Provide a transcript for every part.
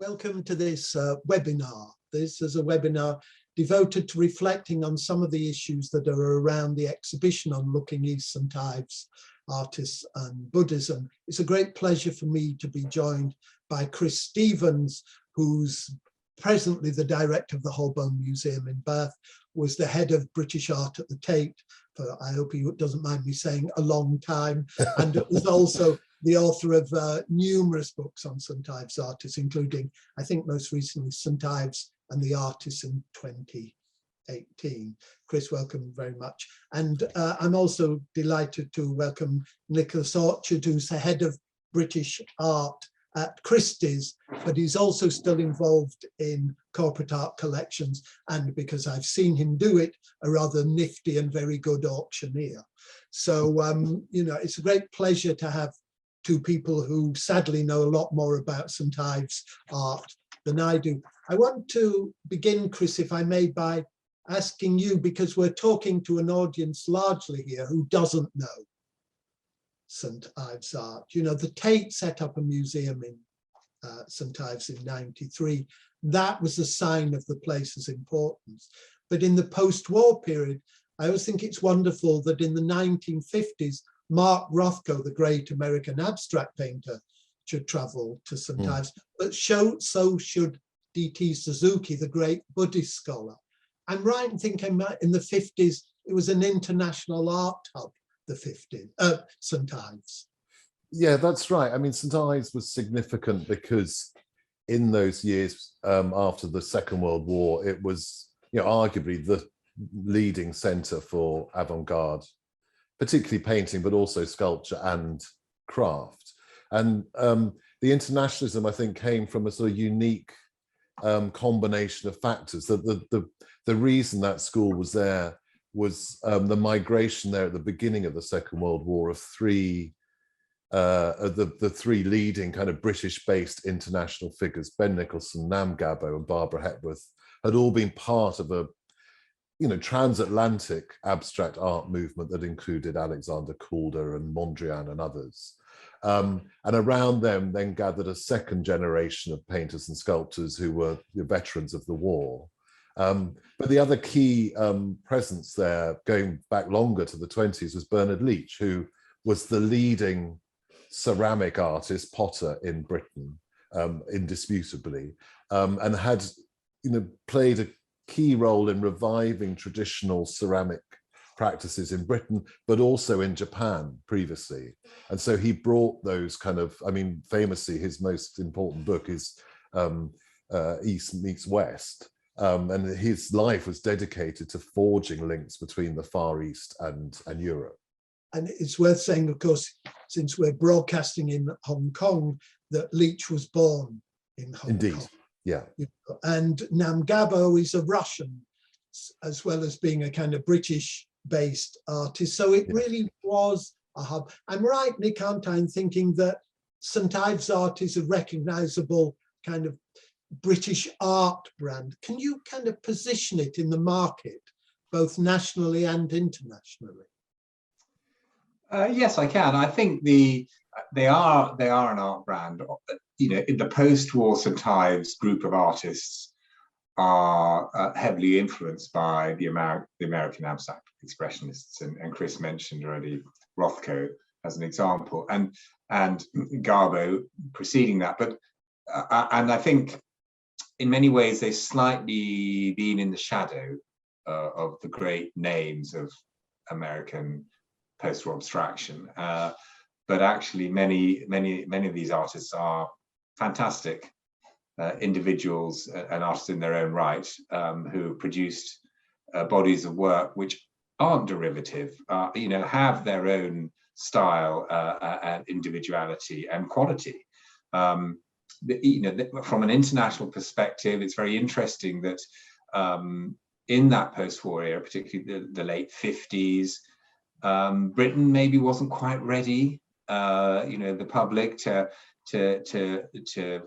Welcome to this webinar. This is a webinar devoted to reflecting on some of the issues that are around the exhibition on Looking East, St Ives, Artists and Buddhism. It's a great pleasure for me to be joined by Chris Stevens, who's presently the director of the Holburne Museum in Bath, was the head of British art at the Tate for, I hope he doesn't mind me saying, a long time, and was also the author of numerous books on St Ives artists, including, I think most recently, St Ives and the Artists in 2018. Chris, welcome very much. And I'm also delighted to welcome Nicholas Orchard, who's the head of British art at Christie's, but he's also still involved in corporate art collections, and because I've seen him do it, a rather nifty and very good auctioneer. So, you know, it's a great pleasure to have two people who sadly know a lot more about St Ives art than I do. I want to begin, Chris, if I may, by asking you, because we're talking to an audience largely here who doesn't know St Ives art. You know, the Tate set up a museum in St Ives in '93. That was a sign of the place's importance. But in the post-war period, I always think it's wonderful that in the 1950s, Mark Rothko, the great American abstract painter, should travel to St Ives, but so should D.T. Suzuki, the great Buddhist scholar. I'm right in thinking in the 50s, it was an international art hub, the St Ives. Yeah, that's right. I mean, St Ives was significant because in those years after the Second World War, it was, you know, arguably the leading centre for avant-garde, particularly painting, but also sculpture and craft. And the internationalism, I think, came from a sort of unique combination of factors. That the reason that school was there was the migration there at the beginning of the Second World War of the three leading kind of British-based international figures, Ben Nicholson, Nam Gabo, and Barbara Hepworth, had all been part of a, you know, transatlantic abstract art movement that included Alexander Calder and Mondrian and others. And around them then gathered a second generation of painters and sculptors who were the veterans of the war. But the other key presence there, going back longer to the 20s, was Bernard Leach, who was the leading ceramic artist, potter in Britain, indisputably, and had, you know, played a key role in reviving traditional ceramic practices in Britain, but also in Japan previously. And so he brought those kind of, I mean, famously, his most important book is East Meets West. And his life was dedicated to forging links between the Far East and Europe. And it's worth saying, of course, since we're broadcasting in Hong Kong, that Leach was born in Hong Kong. Indeed, yeah. And Nam Gabo is a Russian, as well as being a kind of British-based artist. So it really was a hub. I'm right, Nick, aren't I, in thinking that St Ives art is a recognisable kind of British art brand. Can you kind of position it in the market, both nationally and internationally? Yes, I can. I think they are an art brand. You know, in the post-war St Ives group of artists are heavily influenced by the American abstract expressionists, and Chris mentioned already Rothko as an example, and Garbo preceding that. But and I think in many ways they've slightly been in the shadow of the great names of American post-war abstraction, but actually many of these artists are fantastic individuals and artists in their own right, who produced bodies of work which aren't derivative, you know, have their own style and individuality and quality. You know, from an international perspective, it's very interesting that in that post-war era, particularly the late 50s, Britain maybe wasn't quite ready, you know, the public to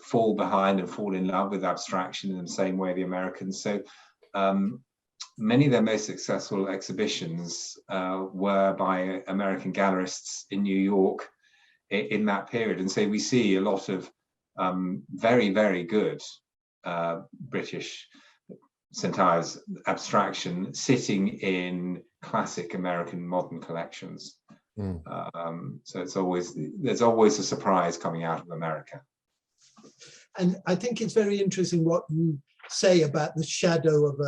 fall behind and fall in love with abstraction in the same way the Americans. So many of their most successful exhibitions were by American gallerists in New York in that period. And so we see a lot of very, very good British St Ives abstraction sitting in classic American modern collections. So there's always a surprise coming out of America. And I think it's very interesting what you say about the shadow of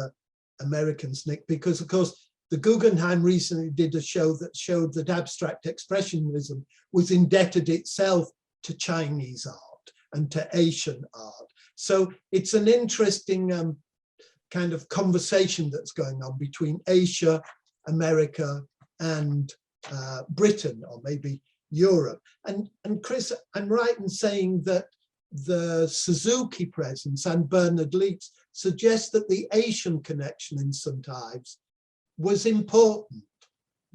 Americans, Nick, because of course the Guggenheim recently did a show that showed that abstract expressionism was indebted itself to Chinese art and to Asian art. So it's an interesting kind of conversation that's going on between Asia, America, and Britain, or maybe Europe. And Chris, I'm right in saying that the Suzuki presence and Bernard Leach suggests that the Asian connection in St Ives was important,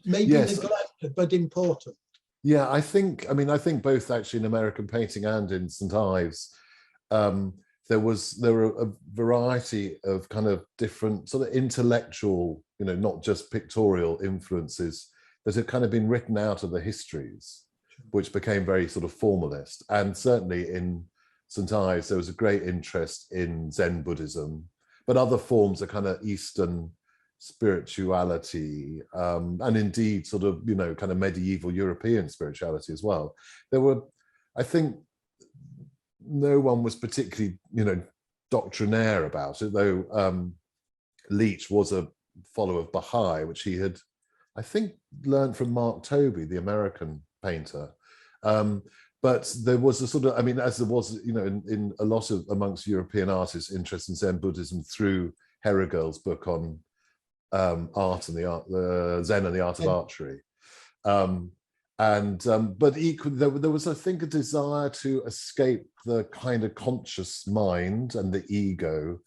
maybe neglected, but important. Yeah, I think both actually in American painting and in St Ives, there were a variety of kind of different sort of intellectual, not just pictorial influences that had kind of been written out of the histories, which became very sort of formalist. And certainly in St Ives, there was a great interest in Zen Buddhism, but other forms of kind of Eastern spirituality, and indeed sort of, kind of medieval European spirituality as well. There were, I think, no one was particularly, doctrinaire about it, though Leach was a follower of Baha'i, which he had, I think, learned from Mark Tobey, the American painter. But there was a sort of, as there was, in a lot of amongst European artists, interest in Zen Buddhism through Herrigel's book on art and the Zen and the art of archery. But equally, there was, I think, a desire to escape the kind of conscious mind and the ego.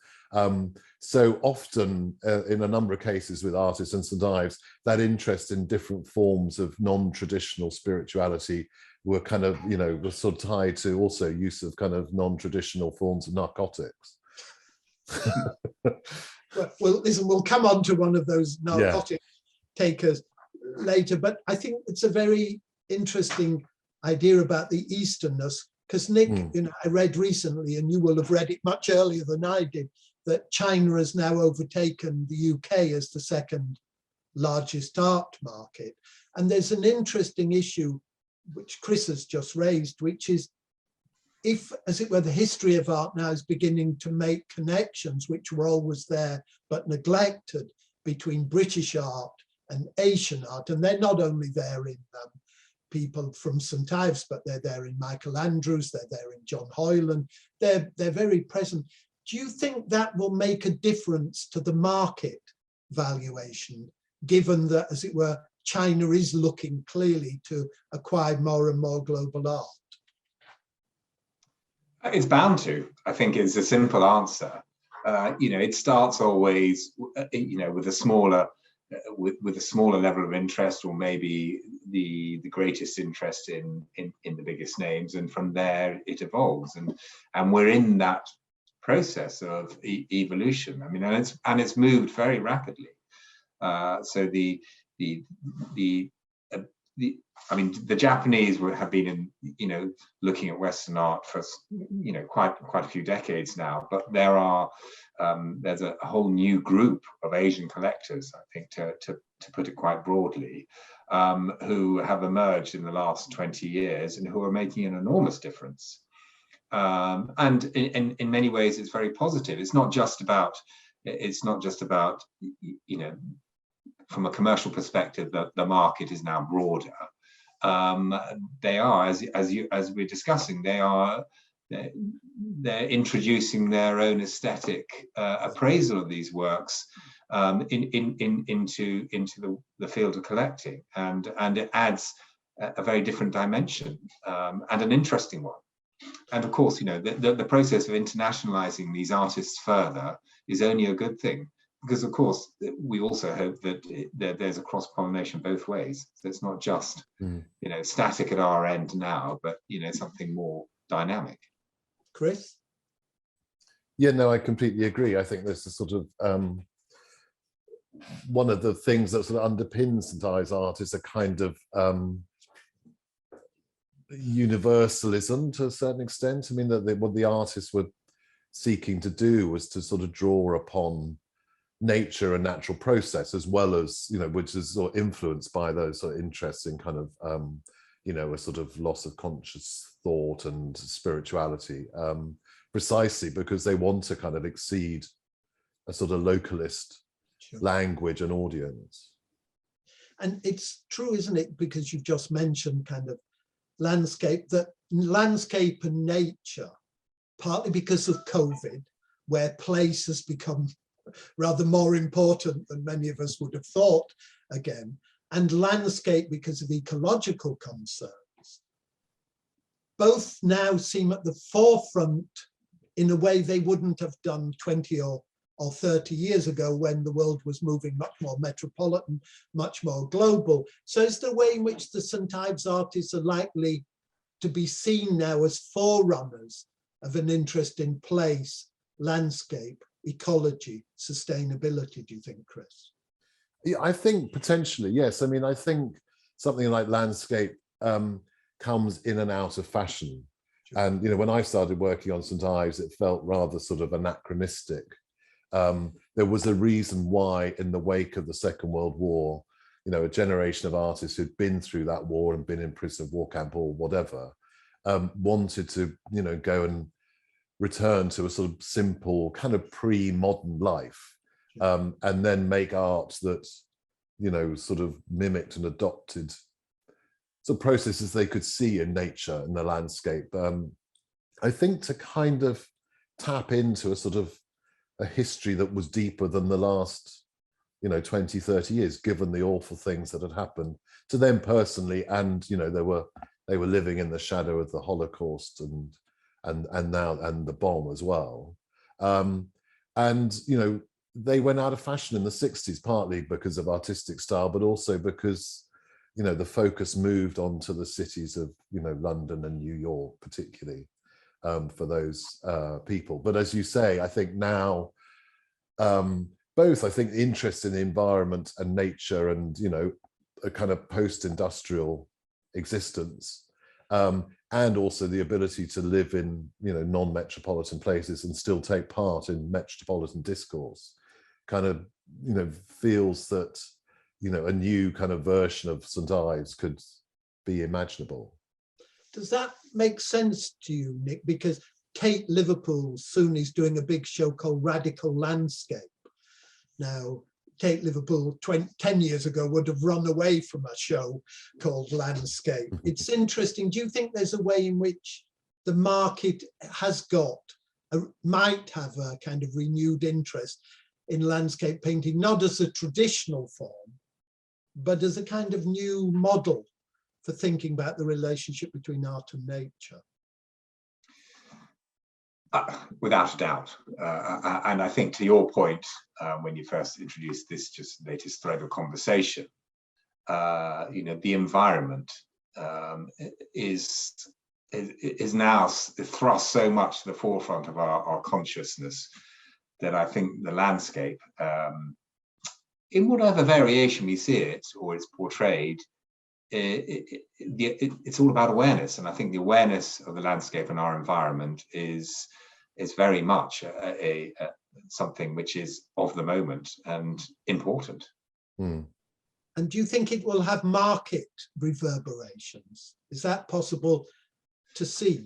So often, in a number of cases with artists in St Ives, that interest in different forms of non-traditional spirituality were kind of, were sort of tied to also use of kind of non-traditional forms of narcotics. Well, listen, we'll come on to one of those narcotic takers later, but I think it's a very interesting idea about the Easternness, because Nick, I read recently, and you will have read it much earlier than I did, that China has now overtaken the UK as the second largest art market. And there's an interesting issue which Chris has just raised, which is if, as it were, the history of art now is beginning to make connections which were always there but neglected between British art and Asian art. And they're not only there in people from St Ives, but they're there in Michael Andrews, they're there in John Hoyland, they're very present. Do you think that will make a difference to the market valuation, given that, as it were, China is looking clearly to acquire more and more global art? It's bound to. I think it's a simple answer. It starts always, with a smaller level of interest, or maybe the greatest interest in the biggest names, and from there it evolves, and we're in that process of evolution. And it's moved very rapidly. So the Japanese have been looking at Western art for quite a few decades now, but there's a whole new group of Asian collectors, I think, to put it quite broadly, who have emerged in the last 20 years and who are making an enormous difference. And in many ways, it's very positive. It's not just about from a commercial perspective that the market is now broader. They are, as we're discussing, they're introducing their own aesthetic appraisal of these works into the field of collecting, and it adds a very different dimension, and an interesting one. And of course, the process of internationalizing these artists further is only a good thing, because of course we also hope that there's a cross-pollination both ways. So it's not just static at our end now, but something more dynamic. Chris? Yeah, no, I completely agree. I think there's a sort of one of the things that sort of underpins St Ives art is a kind of universalism to a certain extent. I mean, that what the artists were seeking to do was to sort of draw upon nature and natural process, as well as, you know, which is sort of influenced by those sort of interests in kind of, you know, a sort of loss of conscious thought and spirituality, precisely because they want to kind of exceed a sort of localist language and audience. And it's true, isn't it, because you've just mentioned kind of landscape, that landscape and nature, partly because of COVID, where place has become rather more important than many of us would have thought again, and landscape because of ecological concerns, both now seem at the forefront in a way they wouldn't have done 20 or 30 years ago, when the world was moving much more metropolitan, much more global. So is there a way in which the St Ives artists are likely to be seen now as forerunners of an interest in place, landscape, ecology, sustainability, do you think, Chris? Yeah, I think potentially, yes. I mean, I think something like landscape comes in and out of fashion. Sure. And, you know, when I started working on St Ives, it felt rather sort of anachronistic. There was a reason why, in the wake of the Second World War, you know, a generation of artists who'd been through that war and been in prisoner of war camp or whatever, wanted to, you know, go and return to a sort of simple kind of pre-modern life, and then make art that, you know, sort of mimicked and adopted sort of processes they could see in nature and the landscape. I think to kind of tap into a sort of a history that was deeper than the last, you know, 20, 30 years, given the awful things that had happened to them personally. And, you know, they were living in the shadow of the Holocaust and the bomb as well. And, you know, they went out of fashion in the 60s, partly because of artistic style, but also because, you know, the focus moved on to the cities of, you know, London and New York, particularly. For those people. But as you say, I think now, both, I think, the interest in the environment and nature and, you know, a kind of post-industrial existence, and also the ability to live in, you know, non-metropolitan places and still take part in metropolitan discourse, kind of, you know, feels that, you know, a new kind of version of St Ives could be imaginable. Does that make sense to you, Nick? Because Tate Liverpool soon is doing a big show called Radical Landscape. Now, Tate Liverpool 10 years ago would have run away from a show called Landscape. It's interesting. Do you think there's a way in which the market might have a kind of renewed interest in landscape painting, not as a traditional form, but as a kind of new model for thinking about the relationship between art and nature? Without a doubt. And I think, to your point, when you first introduced this just latest thread of conversation, you know, the environment is now thrust so much to the forefront of our consciousness that I think the landscape, in whatever variation we see it or it's portrayed, it's all about awareness. And I think the awareness of the landscape and our environment is very much something which is of the moment and important. And do you think it will have market reverberations? Is that possible to see?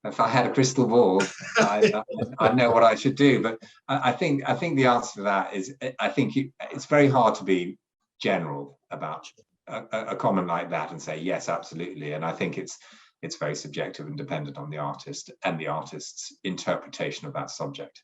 If I had a crystal ball, I know what I should do. But I think the answer to that is, I think it's very hard to be general about a comment like that and say yes, absolutely. And I think it's very subjective and dependent on the artist and the artist's interpretation of that subject.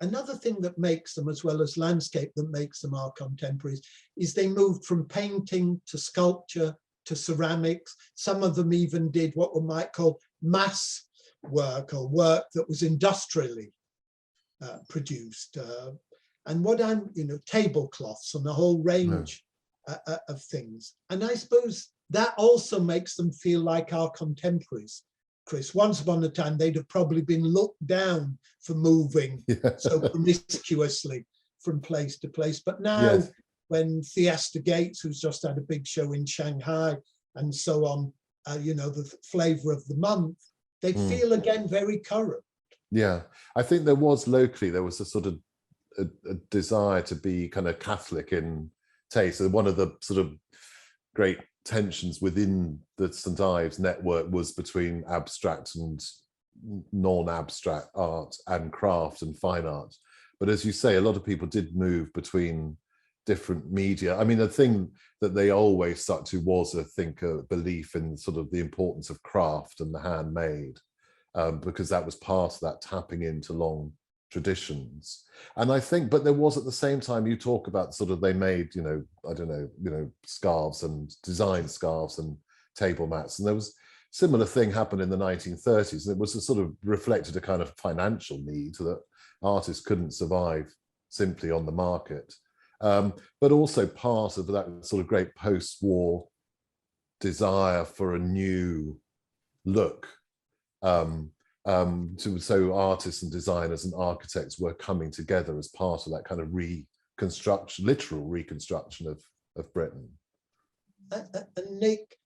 Another thing that makes them, as well as landscape, that makes them our contemporaries, is they moved from painting to sculpture to ceramics. Some of them even did what we might call mass work, or work that was industrially produced. And tablecloths and a whole range of things. And I suppose that also makes them feel like our contemporaries. Chris, once upon a time, they'd have probably been looked down for moving so promiscuously from place to place. But now, when Theaster Gates, who's just had a big show in Shanghai and so on, you know, the flavour of the month, they feel again very current. Yeah, I think there was locally, there was a sort of a desire to be kind of Catholic in taste. So one of the sort of great tensions within the St Ives network was between abstract and non-abstract art and craft and fine art. But as you say, a lot of people did move between different media. I mean, the thing that they always stuck to was, I think, a belief in sort of the importance of craft and the handmade, because that was part of that tapping into long traditions. And I think, but there was at the same time, you talk about sort of, they made, you know, I don't know, you know, scarves and designed scarves and table mats. And there was similar thing happened in the 1930s. And it was a sort of reflected a kind of financial need that artists couldn't survive simply on the market. But also part of that sort of great post-war desire for a new look. So artists and designers and architects were coming together as part of that kind of reconstruction, literal reconstruction of Britain. And Nick,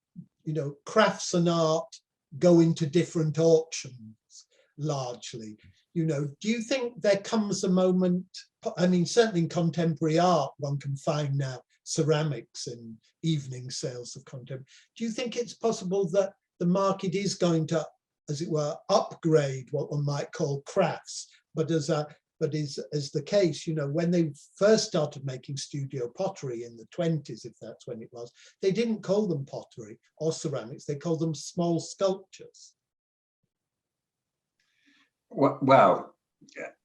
you know, crafts and art go into different auctions largely. You know, do you think there comes a moment, I mean, certainly in contemporary art, one can find now ceramics in evening sales of contemporary. Do you think it's possible that the market is going to, as it were, upgrade what one might call crafts, but is the case, you know, when they first started making studio pottery in the 20s, if that's when it was, they didn't call them pottery or ceramics, they called them small sculptures. Well,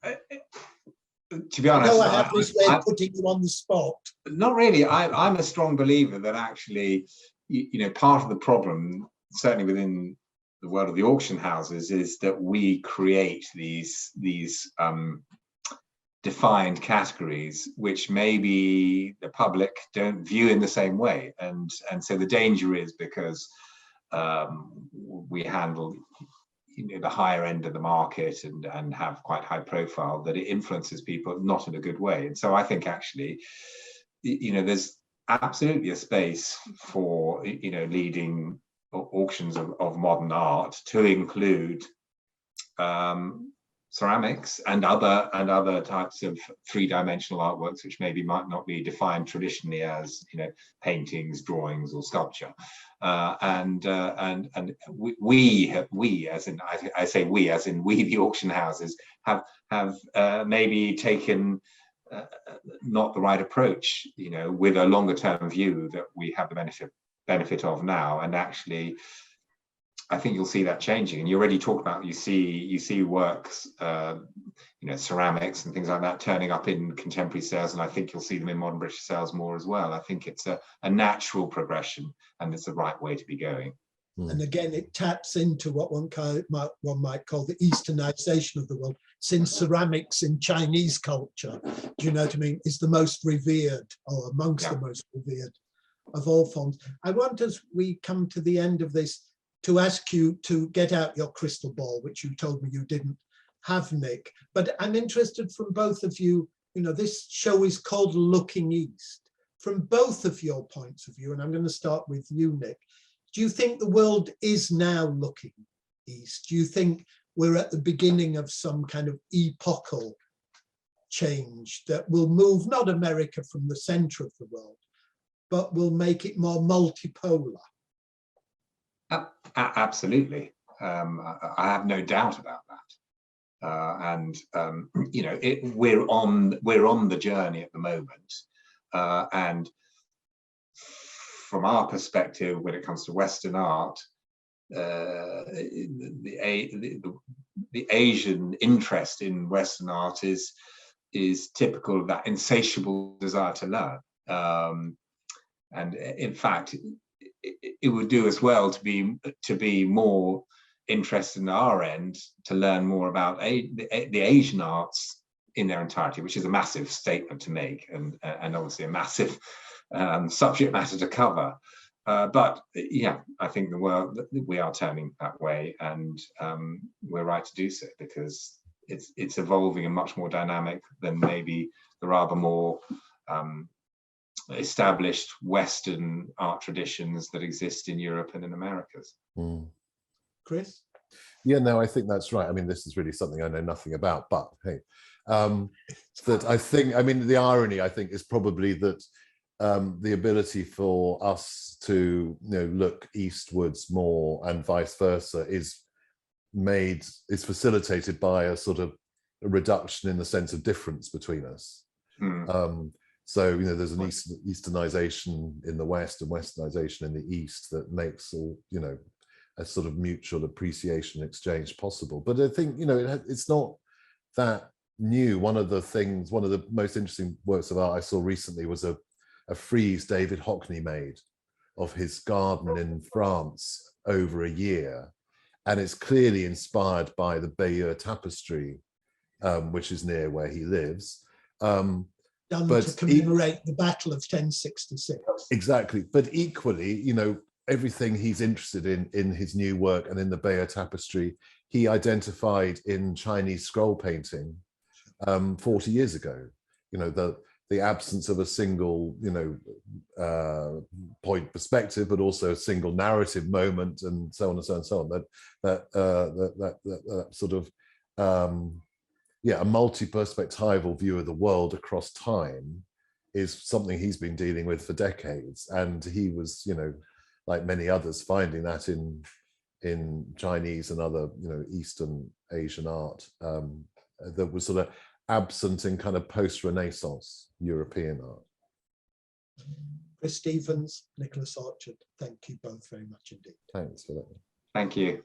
to be honest, I have this way of putting you on the spot. Not really. I'm a strong believer that actually, you know, part of the problem, certainly within the world of the auction houses, is that we create these defined categories which maybe the public don't view in the same way, and so the danger is, because we handle, you know, the higher end of the market and have quite high profile, that it influences people not in a good way. And so I think actually, you know, there's absolutely a space for, you know, leading auctions of modern art to include ceramics and other types of three-dimensional artworks, which maybe might not be defined traditionally as, you know, paintings, drawings, or sculpture. And we as in, I say we as in we, the auction houses, have maybe taken not the right approach, you know, with a longer term view that we have the benefit of now. And actually, I think you'll see that changing. And you already talk about, you see works, you know, ceramics and things like that turning up in contemporary sales, and I think you'll see them in modern British sales more as well. I think it's a natural progression, and it's the right way to be going. And again, it taps into what one might call the Easternization of the world, since ceramics in Chinese culture, do you know what I mean, is the most revered, or amongst the most revered of all forms. I want, as we come to the end of this, to ask you to get out your crystal ball, which you told me you didn't have, Nick. But I'm interested from both of you, you know, this show is called Looking East. From both of your points of view, and I'm going to start with you, Nick, do you think the world is now looking east? Do you think we're at the beginning of some kind of epochal change that will move not America from the center of the world, but will make it more multipolar? Absolutely. I have no doubt about that. You know, we're on the journey at the moment, and from our perspective, when it comes to Western art, the Asian interest in Western art is typical of that insatiable desire to learn. And in fact, it would do us well to be more interested in our end, to learn more about the Asian arts in their entirety, which is a massive statement to make, and obviously a massive subject matter to cover. But yeah, I think the world, we are turning that way, and we're right to do so, because it's evolving and much more dynamic than maybe the rather more established Western art traditions that exist in Europe and in Americas. Chris? Yeah, no, I think that's right. I mean, this is really something I know nothing about, but hey, that I think, I mean, the irony, I think, is probably that the ability for us to, look eastwards more and vice versa is facilitated by a sort of a reduction in the sense of difference between us. So, there's an Easternization in the West and Westernization in the East that makes all, a sort of mutual appreciation exchange possible. But I think, it's not that new. One of the most interesting works of art I saw recently was a frieze David Hockney made of his garden in France over a year. And it's clearly inspired by the Bayeux tapestry, which is near where he lives. Done to commemorate the Battle of 1066. Exactly. But equally, everything he's interested in his new work and in the Bayeux tapestry, he identified in Chinese scroll painting 40 years ago. The absence of a single, point perspective, but also a single narrative moment, and so on and so on and so on. That sort of, a multi-perspectival view of the world across time is something he's been dealing with for decades. And he was, like many others, finding that in Chinese and other, Eastern Asian art that was sort of absent in kind of post-Renaissance European art. Chris Stephens, Nicholas Orchard, thank you both very much indeed. Thanks for that. Thank you.